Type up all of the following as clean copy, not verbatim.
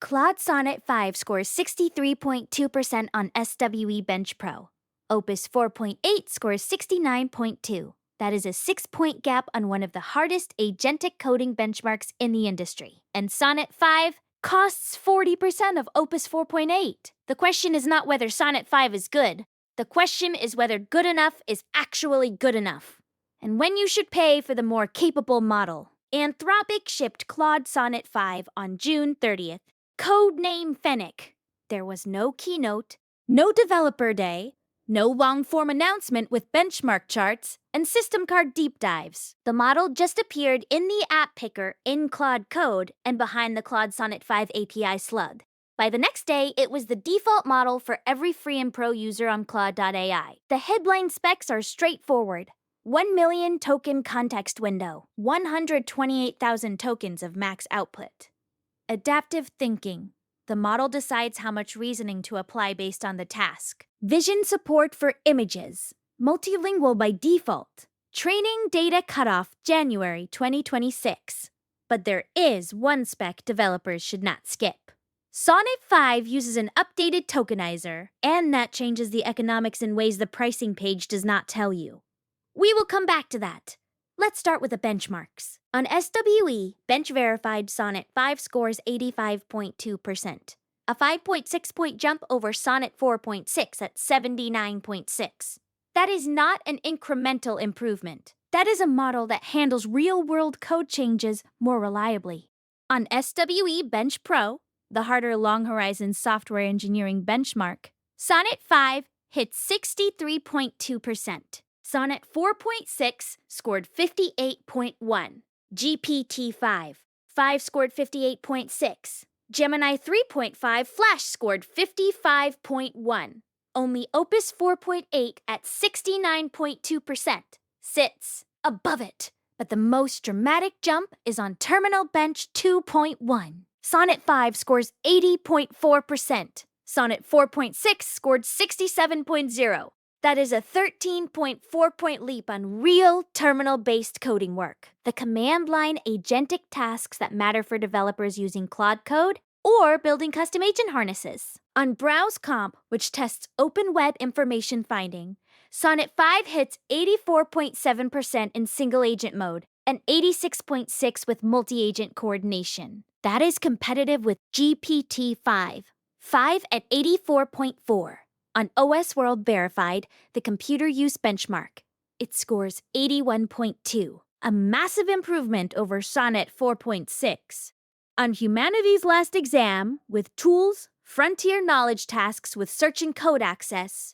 Claude Sonnet 5 scores 63.2% on SWE-bench Pro. Opus 4.8 scores 69.2. That is a 6-point gap on one of the hardest agentic coding benchmarks in the industry. And Sonnet 5 costs 40% of Opus 4.8. The question is not whether Sonnet 5 is good. The question is whether good enough is actually good enough. And when you should pay for the more capable model. Anthropic shipped Claude Sonnet 5 on June 30th. Codename Fennec. There was no keynote, no developer day, no long-form announcement with benchmark charts and system card deep dives. The model just appeared in the app picker in Claude Code and behind the Claude Sonnet 5 API slug. By the next day, it was the default model for every free and pro user on Claude.ai. The headline specs are straightforward. 1 million token context window, 128,000 tokens of max output. Adaptive thinking. The model decides how much reasoning to apply based on the task. Vision support for images. Multilingual by default. Training data cutoff January 2026. But there is one spec developers should not skip. Sonnet 5 uses an updated tokenizer, and that changes the economics in ways the pricing page does not tell you. We will come back to that. Let's start with the benchmarks. On SWE, bench verified Sonnet 5 scores 85.2%, a 5.6-point jump over Sonnet 4.6 at 79.6. That is not an incremental improvement. That is a model that handles real-world code changes more reliably. On SWE-bench Pro, the harder long-horizon software engineering benchmark, Sonnet 5 hit 63.2%. Sonnet 4.6 scored 58.1. GPT-5 scored 58.6. Gemini 3.5 Flash scored 55.1. Only Opus 4.8 at 69.2% sits above it. But the most dramatic jump is on Terminal Bench 2.1. Sonnet 5 scores 80.4%. Sonnet 4.6 scored 67.0. That is a 13.4-point leap on real terminal-based coding work. The command line agentic tasks that matter for developers using Claude Code or building custom agent harnesses. On Browse Comp, which tests open web information finding, Sonnet 5 hits 84.7% in single agent mode and 86.6% with multi-agent coordination. That is competitive with GPT-5, 5 at 84.4. On OS World Verified, the computer use benchmark, it scores 81.2, a massive improvement over Sonnet 4.6. On Humanity's Last Exam, with tools, frontier knowledge tasks with search and code access,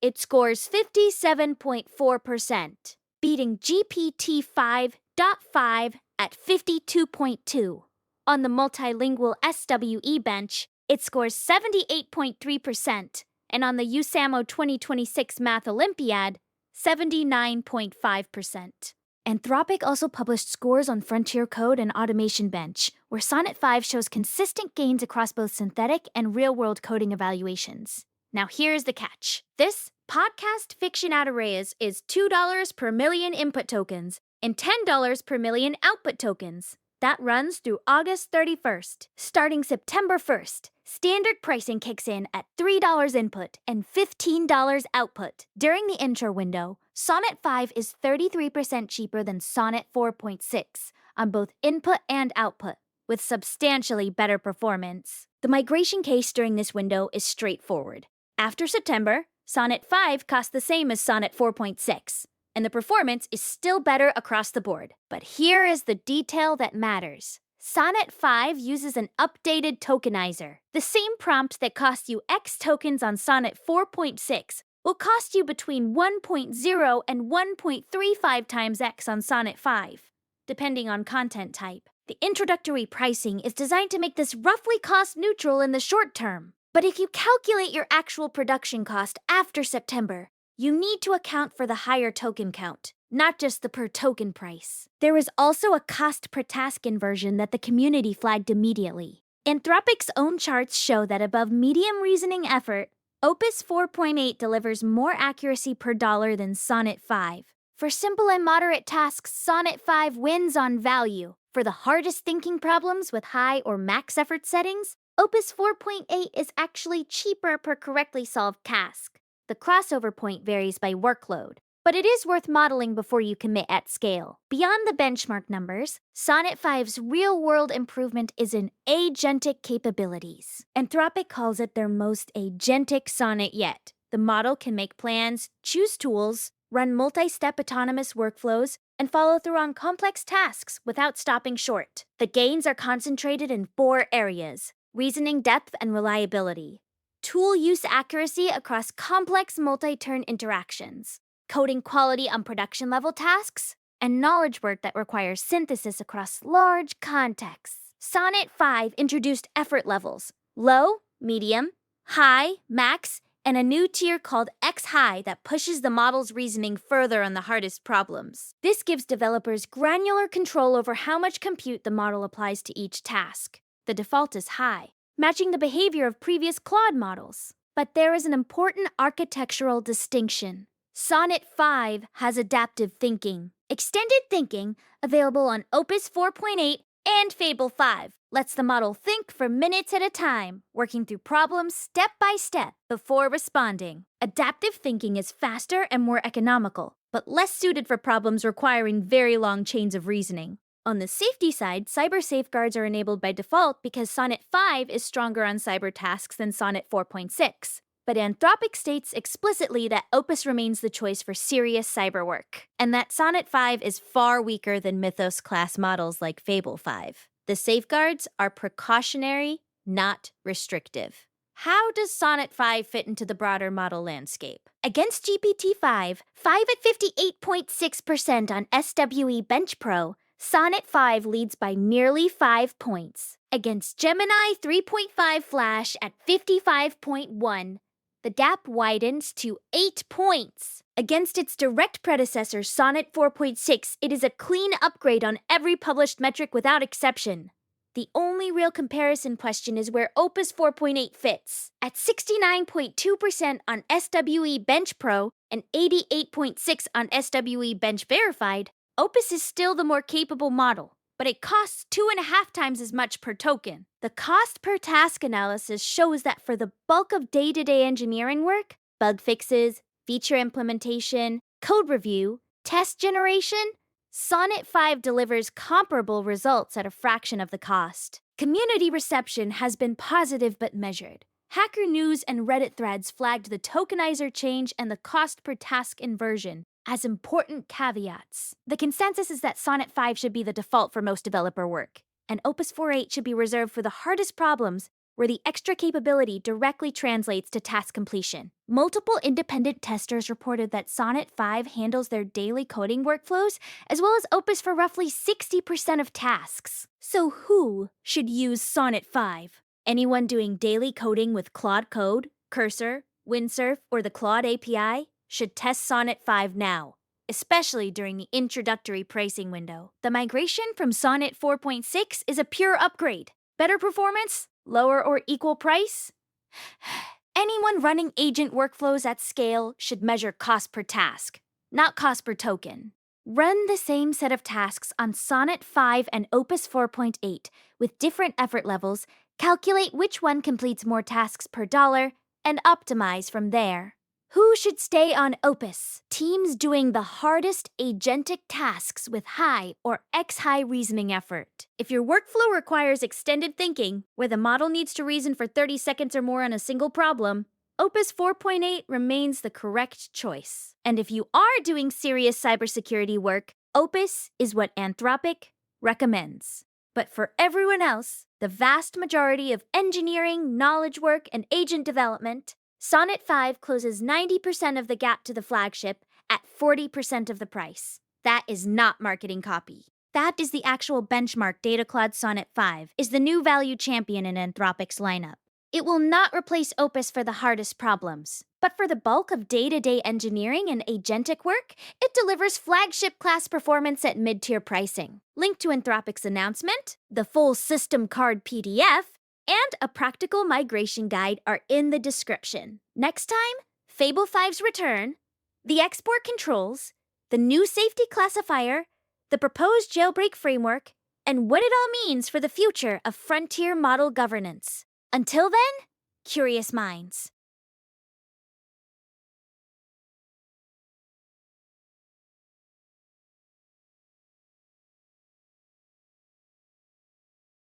it scores 57.4%, beating GPT 5.5 at 52.2. On the multilingual SWE bench, it scores 78.3%. And on the USAMO 2026 Math Olympiad, 79.5%. Anthropic also published scores on Frontier Code and Automation Bench, where Sonnet 5 shows consistent gains across both synthetic and real-world coding evaluations. Now here's the catch. This podcast fiction at arrays is $2 per million input tokens and $10 per million output tokens. That runs through August 31st. Starting September 1st, standard pricing kicks in at $3 input and $15 output. During the intro window, Sonnet 5 is 33% cheaper than Sonnet 4.6 on both input and output, with substantially better performance. The migration case during this window is straightforward. After September, Sonnet 5 costs the same as Sonnet 4.6. And the performance is still better across the board. But here is the detail that matters. Sonnet 5 uses an updated tokenizer. The same prompt that costs you X tokens on Sonnet 4.6 will cost you between 1.0 and 1.35 times X on Sonnet 5, depending on content type. The introductory pricing is designed to make this roughly cost neutral in the short term. But if you calculate your actual production cost after September, you need to account for the higher token count, not just the per token price. There is also a cost per task inversion that the community flagged immediately. Anthropic's own charts show that above medium reasoning effort, Opus 4.8 delivers more accuracy per dollar than Sonnet 5. For simple and moderate tasks, Sonnet 5 wins on value. For the hardest thinking problems with high or max effort settings, Opus 4.8 is actually cheaper per correctly solved task. The crossover point varies by workload, but it is worth modeling before you commit at scale. Beyond the benchmark numbers, Sonnet 5's real-world improvement is in agentic capabilities. Anthropic calls it their most agentic sonnet yet. The model can make plans, choose tools, run multi-step autonomous workflows, and follow through on complex tasks without stopping short. The gains are concentrated in 4 areas: reasoning depth and reliability, tool use accuracy across complex multi-turn interactions, coding quality on production-level tasks, and knowledge work that requires synthesis across large contexts. Sonnet 5 introduced effort levels: low, medium, high, max, and a new tier called X-High that pushes the model's reasoning further on the hardest problems. This gives developers granular control over how much compute the model applies to each task. The default is high, matching the behavior of previous Claude models. But there is an important architectural distinction. Sonnet 5 has adaptive thinking. Extended thinking, available on Opus 4.8 and Fable 5, lets the model think for minutes at a time, working through problems step by step before responding. Adaptive thinking is faster and more economical, but less suited for problems requiring very long chains of reasoning. On the safety side, cyber safeguards are enabled by default because Sonnet 5 is stronger on cyber tasks than Sonnet 4.6. But Anthropic states explicitly that Opus remains the choice for serious cyber work, and that Sonnet 5 is far weaker than Mythos-class models like Fable 5. The safeguards are precautionary, not restrictive. How does Sonnet 5 fit into the broader model landscape? Against GPT-5, 5 at 58.6% on SWE-bench Pro, Sonnet 5 leads by nearly 5 points. Against Gemini 3.5 Flash at 55.1, the gap widens to 8 points. Against its direct predecessor, Sonnet 4.6, it is a clean upgrade on every published metric without exception. The only real comparison question is where Opus 4.8 fits. At 69.2% on SWE-bench Pro and 88.6% on SWE-bench Verified, Opus is still the more capable model, but it costs 2.5 times as much per token. The cost per task analysis shows that for the bulk of day-to-day engineering work, bug fixes, feature implementation, code review, test generation, Sonnet 5 delivers comparable results at a fraction of the cost. Community reception has been positive but measured. Hacker News and Reddit threads flagged the tokenizer change and the cost per task inversion as important caveats. The consensus is that Sonnet 5 should be the default for most developer work, and Opus 4.8 should be reserved for the hardest problems where the extra capability directly translates to task completion. Multiple independent testers reported that Sonnet 5 handles their daily coding workflows as well as Opus for roughly 60% of tasks. So who should use Sonnet 5? Anyone doing daily coding with Claude Code, Cursor, Windsurf, or the Claude API should test Sonnet 5 now, especially during the introductory pricing window. The migration from Sonnet 4.6 is a pure upgrade. Better performance? Lower or equal price? Anyone running agent workflows at scale should measure cost per task, not cost per token. Run the same set of tasks on Sonnet 5 and Opus 4.8 with different effort levels, calculate which one completes more tasks per dollar, and optimize from there. Who should stay on Opus? Teams doing the hardest agentic tasks with high or X-high reasoning effort. If your workflow requires extended thinking, where the model needs to reason for 30 seconds or more on a single problem, Opus 4.8 remains the correct choice. And if you are doing serious cybersecurity work, Opus is what Anthropic recommends. But for everyone else, the vast majority of engineering, knowledge work, and agent development, Sonnet 5 closes 90% of the gap to the flagship at 40% of the price. That is not marketing copy. That is the actual benchmark data Claude Sonnet 5 is the new value champion in Anthropic's lineup. It will not replace Opus for the hardest problems, but for the bulk of day-to-day engineering and agentic work, it delivers flagship-class performance at mid-tier pricing. Link to Anthropic's announcement, the full system card PDF, and a practical migration guide are in the description. Next time, Fable 5's return, the export controls, the new safety classifier, the proposed jailbreak framework, and what it all means for the future of frontier model governance. Until then, curious minds.